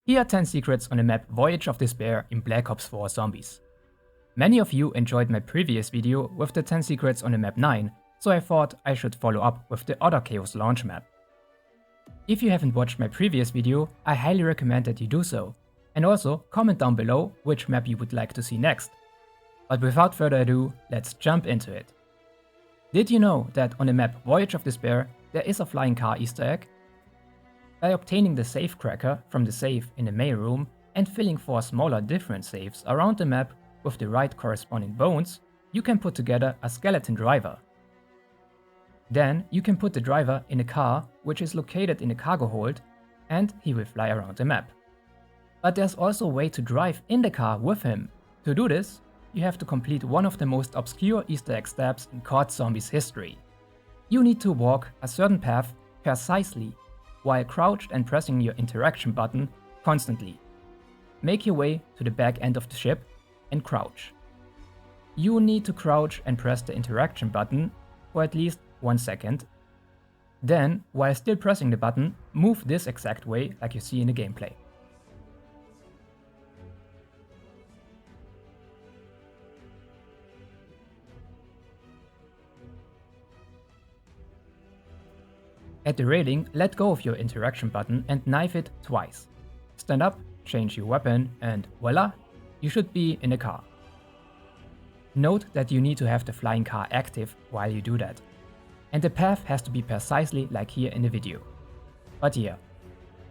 Here are 10 secrets on the map Voyage of Despair in Black Ops 4 Zombies. Many of you enjoyed my previous video with the 10 secrets on the map 9, so I thought I should follow up with the other Chaos launch map. If you haven't watched my previous video, I highly recommend that you do so, and also comment down below which map you would like to see next. But without further ado, let's jump into it. Did you know that on the map Voyage of Despair there is a flying car Easter egg? By obtaining the safe cracker from the safe in the mail room and filling 4 smaller different safes around the map with the right corresponding bones, you can put together a skeleton driver. Then you can put the driver in a car which is located in a cargo hold and he will fly around the map. But there's also a way to drive in the car with him. To do this, you have to complete one of the most obscure Easter egg steps in COD Zombies history. You need to walk a certain path precisely while crouched and pressing your interaction button constantly. Make your way to the back end of the ship and crouch. You need to crouch and press the interaction button for at least 1 second. Then, while still pressing the button, move this exact way like you see in the gameplay. At the railing, let go of your interaction button and knife it twice. Stand up, change your weapon, and voila, you should be in the car. Note that you need to have the flying car active while you do that. And the path has to be precisely like here in the video. But yeah.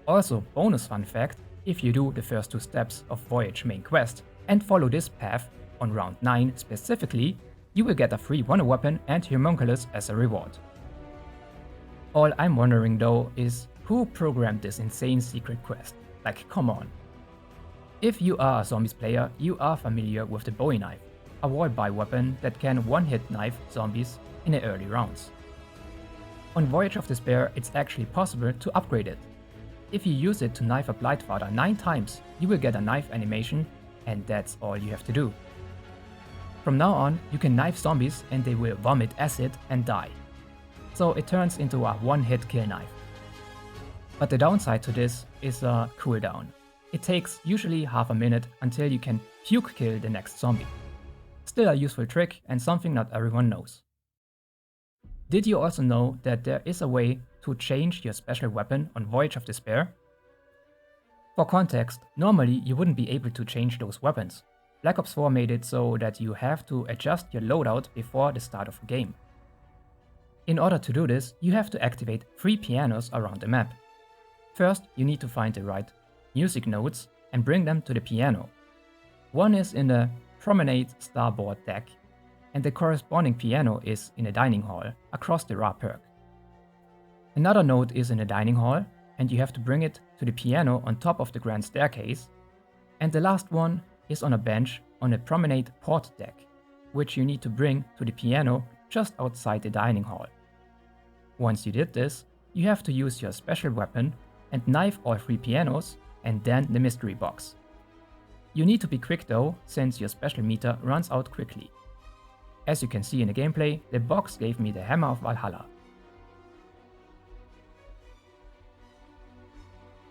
Also, bonus fun fact, if you do the first 2 steps of Voyage main quest and follow this path on round 9 specifically, you will get a free wonder weapon and homunculus as a reward. All I'm wondering though is, who programmed this insane secret quest? Like, come on. If you are a Zombies player, you are familiar with the Bowie knife, a wall-buy weapon that can one-hit knife zombies in the early rounds. On Voyage of Despair, it's actually possible to upgrade it. If you use it to knife a Blightfather 9 times, you will get a knife animation, and that's all you have to do. From now on, you can knife zombies and they will vomit acid and die. So it turns into a one-hit kill knife. But the downside to this is a cooldown. It takes usually half a minute until you can puke kill the next zombie. Still a useful trick and something not everyone knows. Did you also know that there is a way to change your special weapon on Voyage of Despair? For context, normally you wouldn't be able to change those weapons. Black Ops 4 made it so that you have to adjust your loadout before the start of the game. In order to do this, you have to activate 3 pianos around the map. First, you need to find the right music notes and bring them to the piano. One is in the Promenade starboard deck, and the corresponding piano is in the dining hall, across the raw Perk. Another note is in the dining hall, and you have to bring it to the piano on top of the grand staircase. And the last one is on a bench on the Promenade port deck, which you need to bring to the piano just outside the dining hall. Once you did this, you have to use your special weapon and knife all 3 pianos and then the mystery box. You need to be quick though, since your special meter runs out quickly. As you can see in the gameplay, the box gave me the Hammer of Valhalla.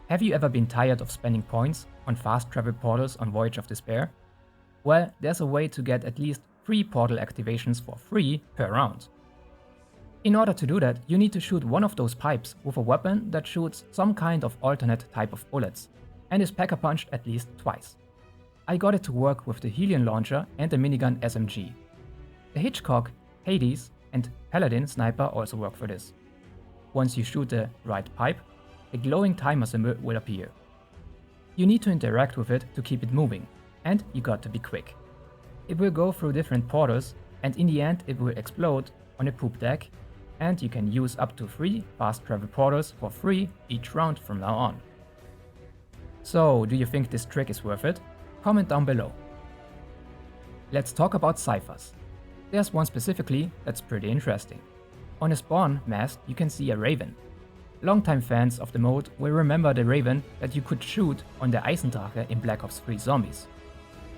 Have you ever been tired of spending points on fast travel portals on Voyage of Despair? Well, there's a way to get at least 3 portal activations for free per round. In order to do that, you need to shoot one of those pipes with a weapon that shoots some kind of alternate type of bullets and is packer punched at least twice. I got it to work with the Helion launcher and the minigun SMG. The Hitchcock, Hades and Paladin sniper also work for this. Once you shoot the right pipe, a glowing timer symbol will appear. You need to interact with it to keep it moving, and you got to be quick. It will go through different portals, and in the end it will explode on a poop deck, and you can use up to 3 fast travel portals for free each round from now on. So, do you think this trick is worth it? Comment down below. Let's talk about ciphers. There's one specifically that's pretty interesting. On a spawn mast you can see a raven. Longtime fans of the mode will remember the raven that you could shoot on the Eisendrache in Black Ops 3 Zombies.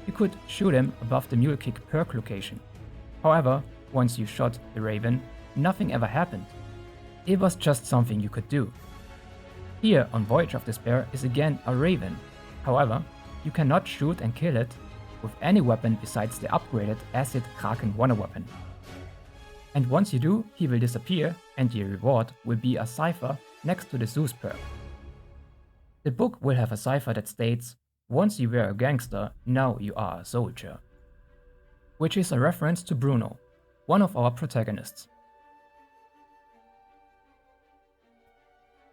You could shoot him above the mule kick perk location. However, once you shot the raven, nothing ever happened. It was just something you could do. Here on Voyage of Despair is again a raven, However, you cannot shoot and kill it with any weapon besides the upgraded Acid Kraken Wonder Weapon. And once you do, he will disappear and your reward will be a cipher next to the Zeus perk. The book will have a cipher that states, "Once you were a gangster, now you are a soldier," which is a reference to Bruno, one of our protagonists.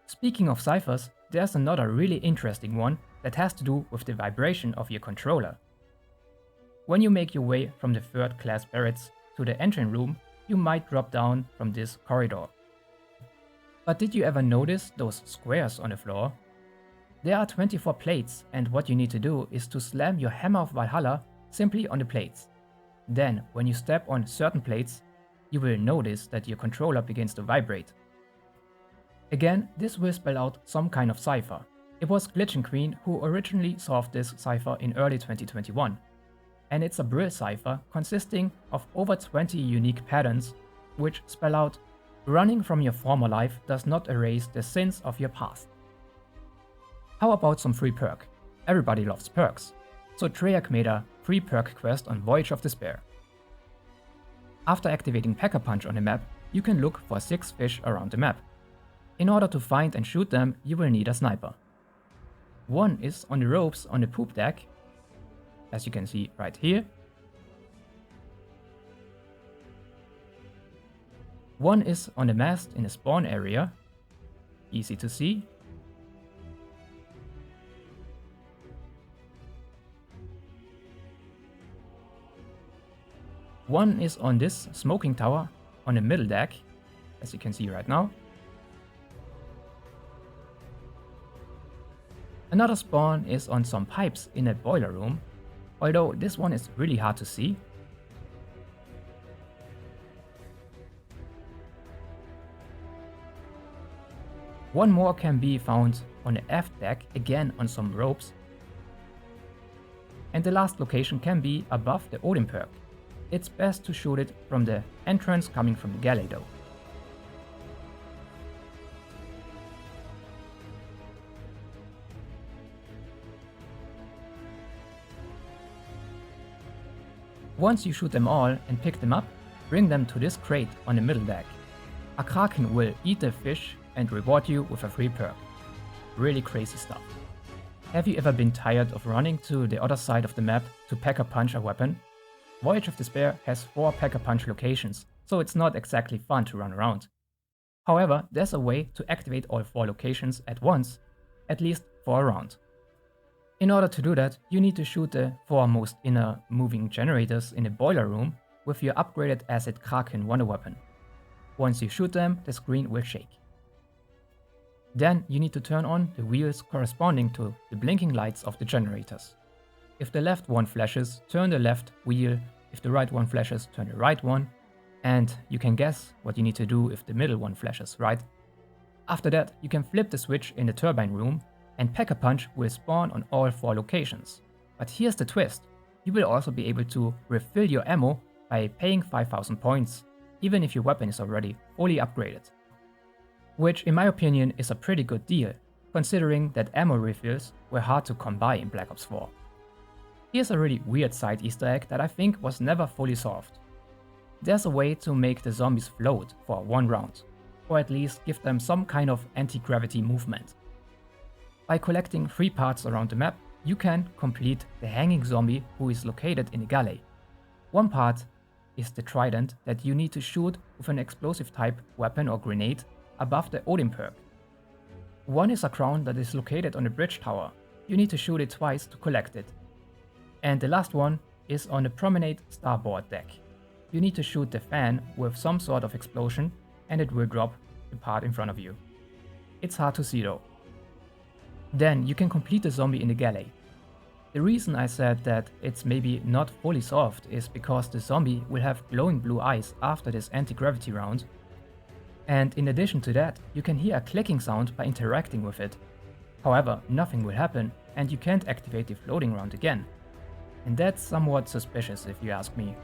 Speaking of ciphers, there's another really interesting one that has to do with the vibration of your controller. When you make your way from the 3rd class barracks to the engine room, you might drop down from this corridor. But did you ever notice those squares on the floor? There are 24 plates, and what you need to do is to slam your Hammer of Valhalla simply on the plates. Then, when you step on certain plates, you will notice that your controller begins to vibrate. Again, this will spell out some kind of cipher. It was Glitchin' Queen who originally solved this cipher in early 2021. And it's a Brill cipher consisting of over 20 unique patterns, which spell out, "Running from your former life does not erase the sins of your past." How about some free perk? Everybody loves perks, so Treyarch made a free perk quest on Voyage of Despair. After activating Pack-a-Punch on the map, you can look for 6 fish around the map. In order to find and shoot them, you will need a sniper. One is on the ropes on the poop deck, as you can see right here. One is on the mast in the spawn area, easy to see. One is on this smoking tower on the middle deck, as you can see right now. Another spawn is on some pipes in a boiler room, although this one is really hard to see. One more can be found on the aft deck, again on some ropes. And the last location can be above the Odin perk. It's best to shoot it from the entrance coming from the galley though. Once you shoot them all and pick them up, bring them to this crate on the middle deck. A Kraken will eat the fish and reward you with a free perk. Really crazy stuff. Have you ever been tired of running to the other side of the map to Pack-a-Punch a weapon? Voyage of Despair has 4 Pack-a-Punch locations, so it's not exactly fun to run around. However, there's a way to activate all 4 locations at once, at least for a round. In order to do that, you need to shoot the 4 most inner moving generators in the boiler room with your upgraded Acid Kraken Wonder Weapon. Once you shoot them, the screen will shake. Then you need to turn on the wheels corresponding to the blinking lights of the generators. If the left one flashes, turn the left wheel. If the right one flashes, turn the right one. And you can guess what you need to do if the middle one flashes, right? After that, you can flip the switch in the turbine room and Pack-a-Punch will spawn on all 4 locations. But here's the twist. You will also be able to refill your ammo by paying 5000 points, even if your weapon is already fully upgraded. Which in my opinion is a pretty good deal, considering that ammo refills were hard to come by in Black Ops 4. Here's a really weird side Easter egg that I think was never fully solved. There's a way to make the zombies float for 1 round, or at least give them some kind of anti-gravity movement. By collecting 3 parts around the map, you can complete the hanging zombie who is located in the galley. One part is the trident that you need to shoot with an explosive type weapon or grenade above the Odin perk. One is a crown that is located on the bridge tower. You need to shoot it twice to collect it. And the last one is on the promenade starboard deck. You need to shoot the fan with some sort of explosion and it will drop the part in front of you. It's hard to see though. Then you can complete the zombie in the galley. The reason I said that it's maybe not fully solved is because the zombie will have glowing blue eyes after this anti-gravity round. And in addition to that, you can hear a clicking sound by interacting with it. However, nothing will happen and you can't activate the floating round again. And that's somewhat suspicious if you ask me.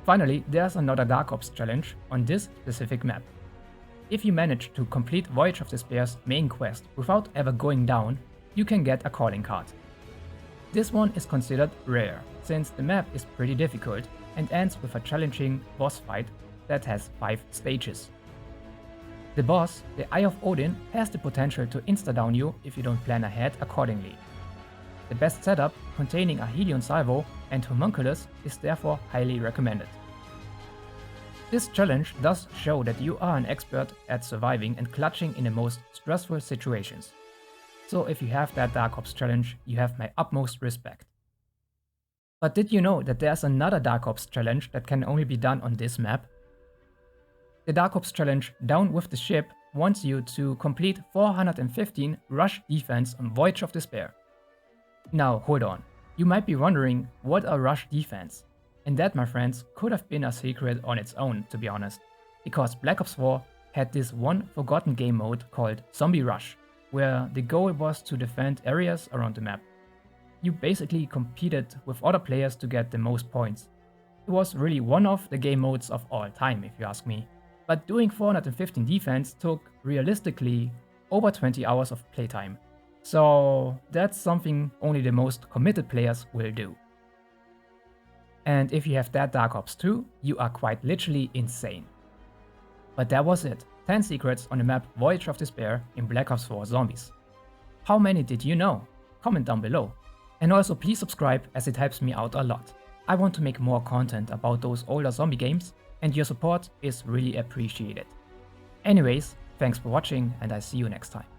Finally, there's another Dark Ops challenge on this specific map. If you manage to complete Voyage of Despair's main quest without ever going down, you can get a calling card. This one is considered rare, since the map is pretty difficult and ends with a challenging boss fight that has 5 stages. The boss, the Eye of Odin, has the potential to insta-down you if you don't plan ahead accordingly. The best setup, containing a Helion Salvo and Homunculus, is therefore highly recommended. This challenge does show that you are an expert at surviving and clutching in the most stressful situations. So if you have that Dark Ops challenge, you have my utmost respect. But did you know that there's another Dark Ops challenge that can only be done on this map? The Dark Ops challenge Down with the Ship wants you to complete 415 rush defense on Voyage of Despair. Now hold on, you might be wondering what a rush defense. And that, my friends, could have been a secret on its own, to be honest, because Black Ops 4 had this one forgotten game mode called Zombie Rush, where the goal was to defend areas around the map. You basically competed with other players to get the most points. It was really one of the game modes of all time, if you ask me. But doing 415 defense took realistically over 20 hours of playtime. So that's something only the most committed players will do. And if you have that Dark Ops 2, you are quite literally insane. But that was it. 10 secrets on the map Voyage of Despair in Black Ops 4 Zombies. How many did you know? Comment down below. And also please subscribe, as it helps me out a lot. I want to make more content about those older zombie games, and your support is really appreciated. Anyways, thanks for watching, and I see you next time.